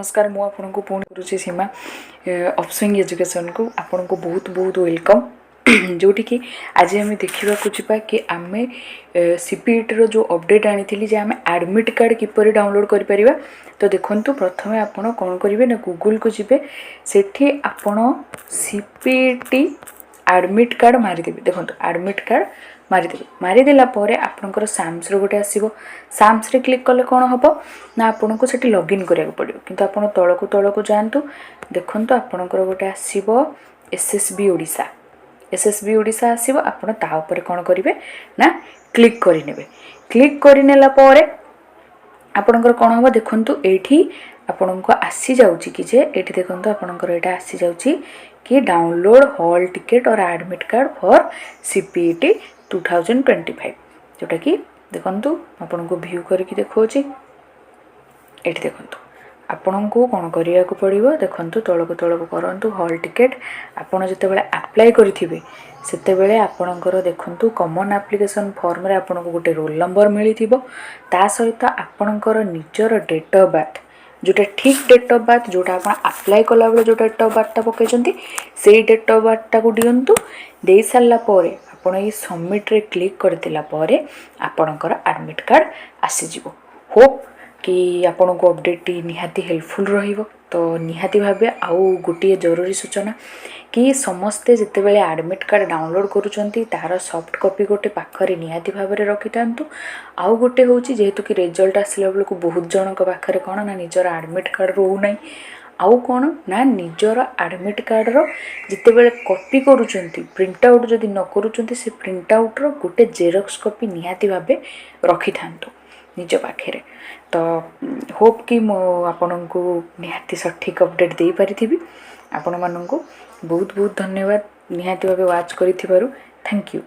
नमस्कार मु आपको पुणी करुँची सीमा अपस्विंग एजुकेशन को आपन को बहुत बहुत वेलकम जोटि कि आज आम देखा कि आम सीपीईटी रो जो अपडेट आनी जे आम एडमिट कार्ड किपर डाउनलोड करें तो देखो प्रथम आपड़ कौन करेंगे ना गूगल को जी से आपड़ सीपीईटी एडमिट कार्ड मारिदेवे देखो एडमिट कार्ड मारिदेवे मारिदेला आपणकर साम्स गोटे आसो साम्स रे क्लिक कले कौन हम ना आपन को सेठी लॉगिन करा पड़ो किंतु आप तलकू जातु देखो आपणकर गोटे आसो एसएसबी ओडिशा एसएसबी ओडिशा आसो आप कौन करेंगे ना क्लिक करने क्लिक करनेला आपणकर कौन हम देखु ये आपण को आसी जाऊँगी कि जे ये देखो आपणकर यहाँ आसी जाऊँगी कि डाउनलोड हॉल टिकेट और एडमिट कार्ड फॉर सीपीईटी 2025 जोटा कि देखो आपन को व्यू करके देखौछि ये देखो आपण को कौन करिया को पड़िबो देखो तलक करंतु हॉल टिकेट आपण जते बेले अप्लाई करिथिबे सेते बेले आपणकर देखंतु कॉमन एप्लिकेशन फॉर्म रे आपण को गोटे रोल नंबर मिलिथिबो ता सहित आपणकर निजर डेट ऑफ बर्थ जोटा ठीक डेट ऑफ बर्थ जोटा आप अप्लाई कला बेले जो डेट ऑफ बर्थ पकईचंती से डेट ऑफ बर्थ को दिंतु दे सारा आपड़ ये सबमिट रे क्लिक करदेला आपणकर एडमिट कार्ड आसीजिवो होप कि आपण को अपडेट निहाती हेल्पफुल रहिबो तो निहाती भाबे आउ गोटे जरूरी सूचना कि समस्ते जिते बेले एडमिट कार्ड डाउनलोड करूचंती तार सॉफ्ट कॉपी गोटे पाखरे निहाती भाबरे रखि थांतु आउ गोटे होची जेहेतु कि रिजल्ट आसला बेले को बहुत जनक पाखरे कोन ना निजर एडमिट कार्ड रहू नै आउ कौन ना निजर एडमिट कार्ड रो जिते बेले कॉपी करूचंती प्रिंट आउट जदि न करूचंती से प्रिंट आउट रो गोटे जेरॉक्स कॉपी निहाती भाबे रखि थांतु निज पाखे तो होप कि मो आपण को निहाती सठिक अपडेट दे पारिथिबी आपण मानन को बहुत बहुत धन्यवाद निहाती भाबे वाच करिथिबारु थैंक यू।